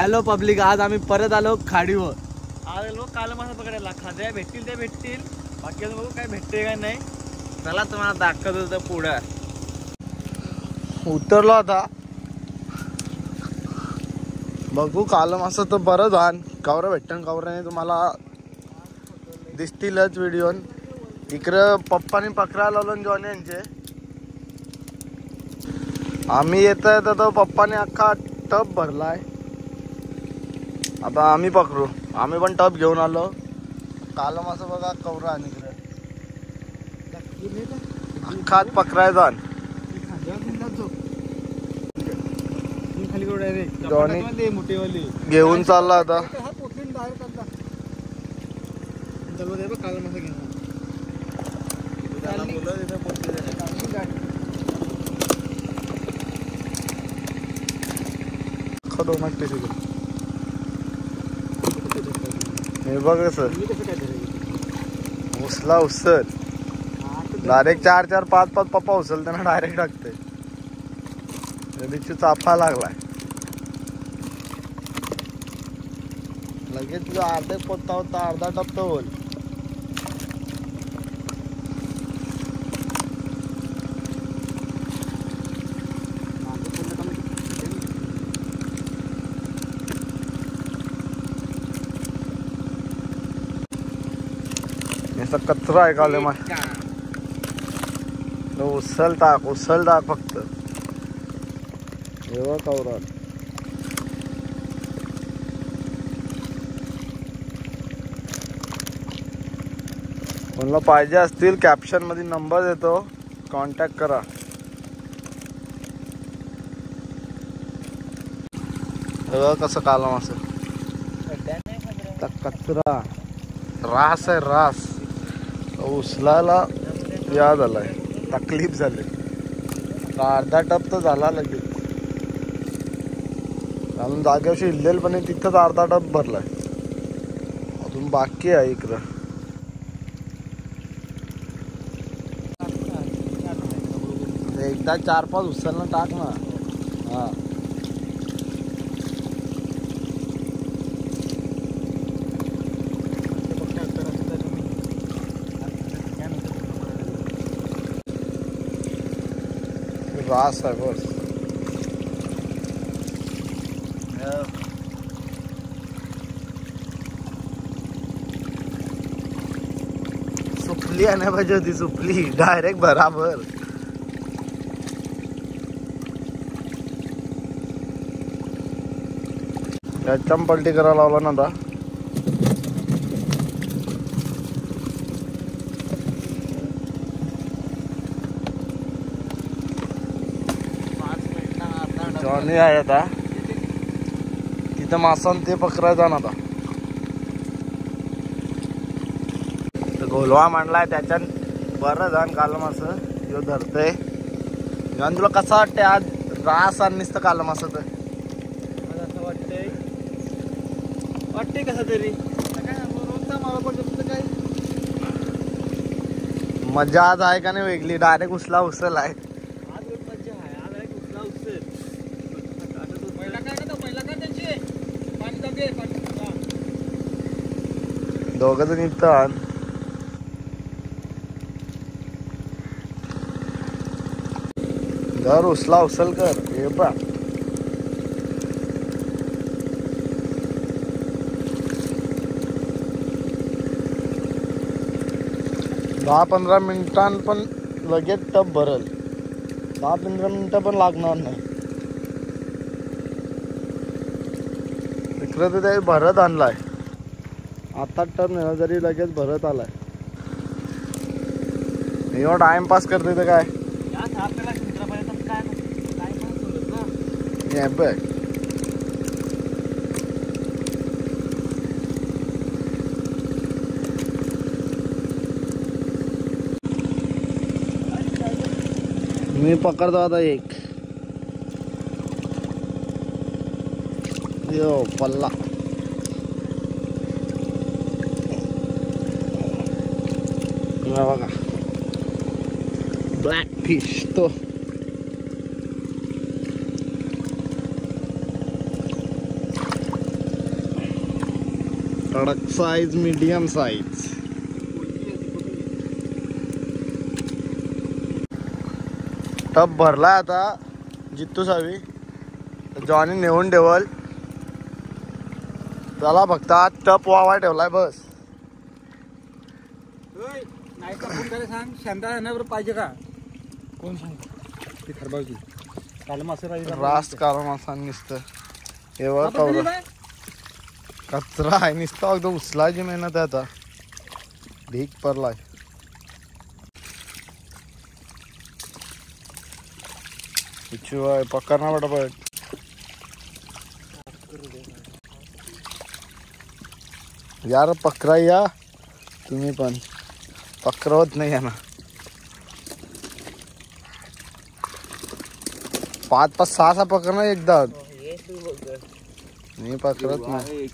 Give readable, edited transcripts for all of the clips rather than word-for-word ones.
Hello public, आज आम्ही परत आलो खाडीवर. आज लोक काल मासा पकडायला खाद्या भेटतील ते भेटतील, बाकी बघू काय भेटते काय नाही. चला तुम्हाला दाखवत होतं पुढं. उतरलो आता, बघू काल मासा तर बरं जाण कवरा भेटन कवरा नाही तुम्हाला दिसतीलच व्हिडिओ. इकडं पप्पानी पकडायला लावलं जॉन यांचे. आम्ही येतोय तर तो पप्पाने अख्खा टप भरलाय. आता आम्ही पकडू, आम्ही पण टप घेऊन आलो. काल मासा बघा कवरा आणि इकडे अख्खा पकडायचा. जॉनी घेऊन चालला आता. हे बघ सर, उचला उचल डायरेक्ट 4-4, 5-5 पप्पा उचल त्यांना डायरेक्ट टाकते. नदीची चाफा लागलाय लगेच. जो अर्धे पोता होता अर्धा टप्पा होल. कचरा आहे काले मा. उचल टाक फक्त. एवढा कवरा कोणाला पाहिजे असतील कॅप्शन मध्ये नंबर देतो, कॉन्टॅक्ट करा. कसं कालम असं कचरा रास आहे रास. उचलायला या झालाय, तकलीफ झाली. अर्धा टप तर झाला लगेच. अजून जागेवरशी हिल्लेल पण तिथंच अर्धा टप भरलाय. अजून बाकी आहे इकडं. एकदा 4-5 उचलणं टाक ना. हा रास आहे बस. सुपली आणायला पाहिजे होती. सुपली डायरेक्ट बराबर. त्याच्याम पलटी करायला लावला ना आता. जॉनी आहे आता तिथं मासा ते पकडायचा ना. आता घोलवा मांडलाय त्याच्यात बरं जाण काल मास जो धरतय. जॉन तुला कसं वाटतंय आज रास आणि नुसतं काल मास? तर असं वाटतंय कसं तरी मजा आज आहे का नाही वेगळी. डायरेक्ट उचल आहे. दोघ जण इथं घर उचल कर. हे बा 10-15 मिनिटां पण लगेच टप भरल. 10-15 मिनिटं पण लागणार नाही. इकडे तर ते भरत आणलाय. आता टप नाही जरी लगेच भरत आलाय. एवढा टाइमपास करते तर काय बघ. मी पकडतो आता एक. यो पल्ला बघा. ब्लॅक फिश तो कडक साईज, मीडियम साईज. टप भरला आता जित्तू सावी. जॉनी नेऊन ठेवल. त्याला फक्त टप वावा ठेवलाय बस. नाही का फोन करायला सांग. शांता येण्यावर पाहिजे का? कोण सांग ती खरबावची काल मासे रास काला मासा नुसतं. हे बघ कवरा कचरा आहे नुसता. एकदम उचलायची मेहनत आहे आता. ढीक पडलाय. पिचू पकडना पटापट. यार पकरा या तुम्ही पण. पकरवत नाही आहे ना. 5-6 पकडणार एकदा. मी पकरत नाही.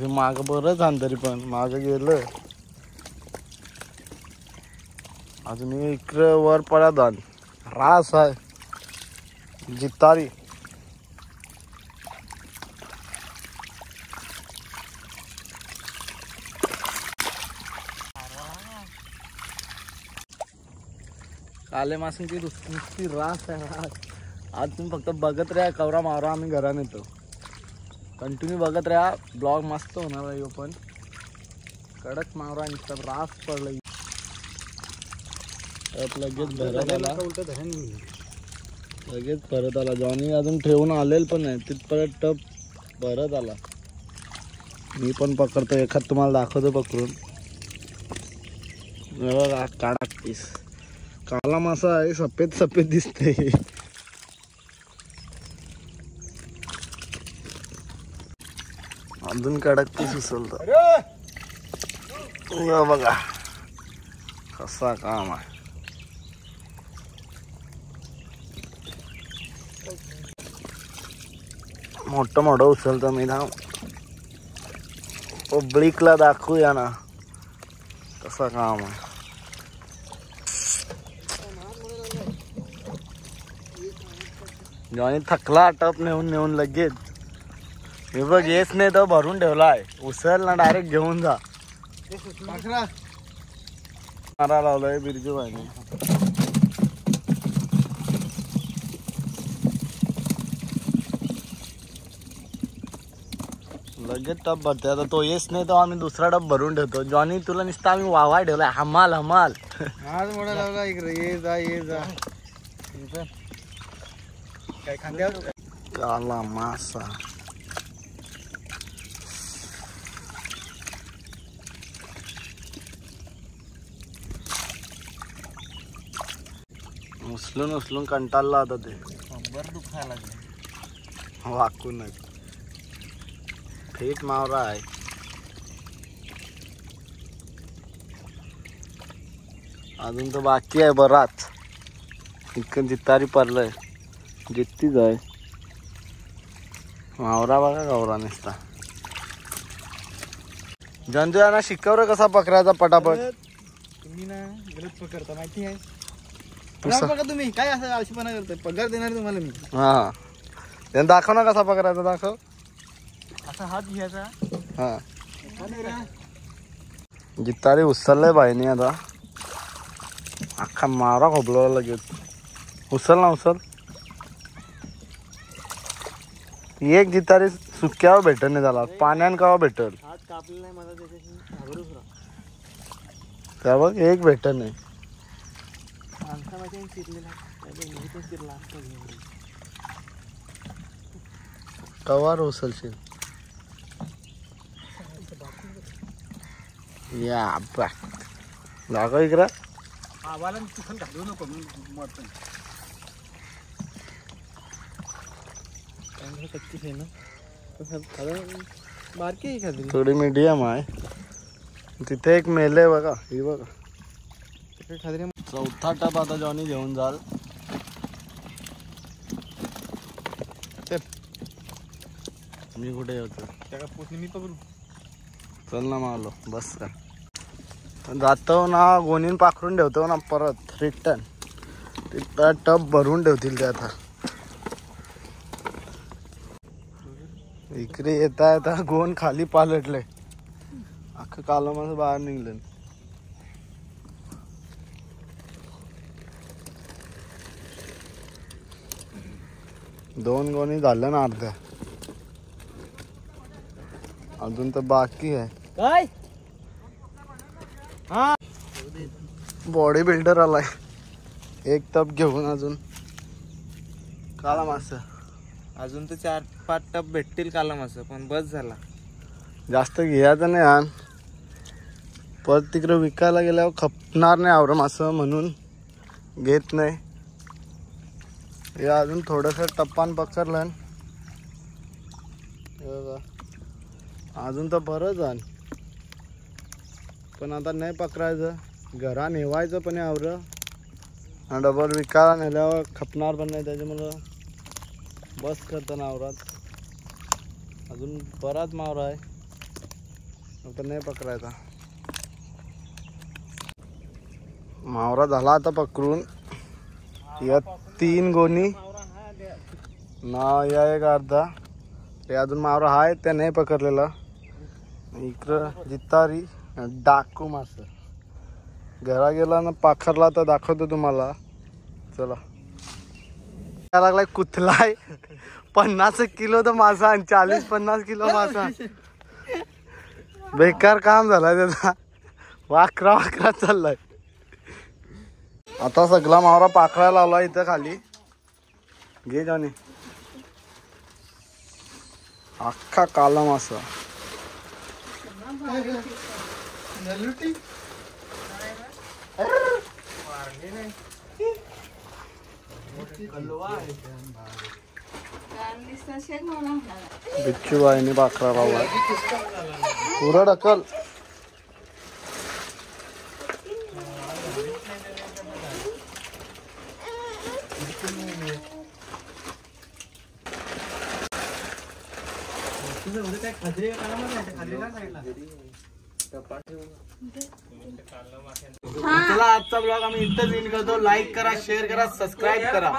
माग बरंच आण तरी पण माग गेलं अजून. इकडे वर पडत आण. रास आहे जितारी. काले माशांची नुसती रास आहे. आज तुम्ही फक्त बघत राहा. कवरा मावरा आम्ही घरात येतो. कंटिन्यू बघत राहा. ब्लॉग मस्त होणार आहे. पण कडक मावरा नुसता रास पडला. लगेच भरत आला. लगेच परत आला. जॉनी अजून ठेवून आलेल पण नाही. तिथपर्यंत टप भरत आला. मी पण पकडतो. एखाद तुम्हाला दाखवतो पकडून. काढा पीस. काला मासा आहे. सफेद सफेद दिसते. अजून कडक पीस उचलत. बघा कसा काम आहे. मोठं मोठं उचलतो मी ना. पब्लिकला दाखवूया ना कसं काम आहे. जॉनी थकला. टप नेऊन नेऊन लगेच. हे बघ येच नाही तर भरून ठेवलाय. उचल ना डायरेक्ट घेऊन जा. मारा लावलाय बिरजू भाईने. लगेच टप भरते. आता तो येस नाही तर आम्ही दुसरा टप भरून ठेवतो. जॉनी तुला नुसतं आम्ही वावा ठेवलाय. हमाल हमाल. आज मोठा लावला. इकडे ये जा ये जा. काय खांद्यावर काला मासा. उचलून उचलून कंटाळला होता ते. बर दुखायला लागले. वाकूनच. फेट मावरा आहे. अजून तर बाकी आहे बराच. इतकं जितारी पडलंय. जित्तीच आहे. मावरा बघा गौरा नुसता. जंतूयांना शिकवलं कसा पकडायचा पटापट. तुम्ही ना गलत पकडता माहिती आहे. बघा तुम्ही काय असं आळशीपणा करतोय. पगार देणार तुम्हाला मी. हा त्यांना दाखव ना कसा पकडायचा. दाखव. असा हात घ्यायचा. हा जितारी उचललंय बाईने आता. अख्खा मावरा खोपला लगेच. उचल ना उचल. एक जितारी सुक्यावर भेटल नाही झाला. पाण्यान कावा भेटल. हात कापलेला नाही माझा त्याच्याशी. त्या बघ एक भेटल नाही. कवार उचलशील. या दाखव इकडं. आवाला चिखल घालू नको. मटण कच्ची आहे ना. बारकी आहे खाली. थोडी मीडियम आहे. तिथे एक मेले बघा. ही बघा. चौथा टप आता जॉनी घेऊन जाल. मी कुठे येतो. मी पकडू. चल ना मावलो बस का. जातो ना गोणीन पाखरून ठेवतो ना परत रिटर्न. तिथं टप भरून ठेवतील ते आता. इकडे येता येता गोन खाली पालटले, अख्खं कालमास बाहेर निघलं. दोन गोणी झाल्या ना अर्ध्या, अजून तर बाकी आहे. काय हा बॉडी बिल्डर आलाय एक टप घेऊन. अजून काला मासा अजून तर 4-5 टप भेटतील काला मासा, पण बस झाला. जास्त घ्यायचं नाही आण, परत तिकडे विकायला गेल्यावर खपणार नाही आवरं मासं म्हणून घेत नाही. हे अजून थोडंसं टप्पान पकडलं, अजून तर बरंच आण, पण आता नाही पकडायचं, घरा नेवायचं पण आवरं. डबल विकायला नेल्यावर खपणार पण नाही, त्याच्यामुळं बस करताना आवरात. अजून बराच मावरा आहे, आता नाही पकडायचा. मावरा झाला आता पकडून. या 3 गोणी ना, या एक अर्धा. ते अजून मावरा आहे ते नाही पकडलेला. इकडं जितारी डाकू मास घरा गेला ना पाखरला तर दाखवतो तुम्हाला. चला लागलाय कुथलाय 50 किलो तर मासा आणि 40-50 किलो मासा. बेकार काम झालाय त्याचा, वाकरा चाललाय. आता सगळा मावरा पाखरायला लावला इथं खाली. घे जाणे अख्खा काला मासा. बिच्छू बाईने पाखरा लावला पुरा ढकल. चला आजचा ब्लॉग आम्ही इथंच एंड करतो. लाईक करा, शेअर करा, सबस्क्राईब करा.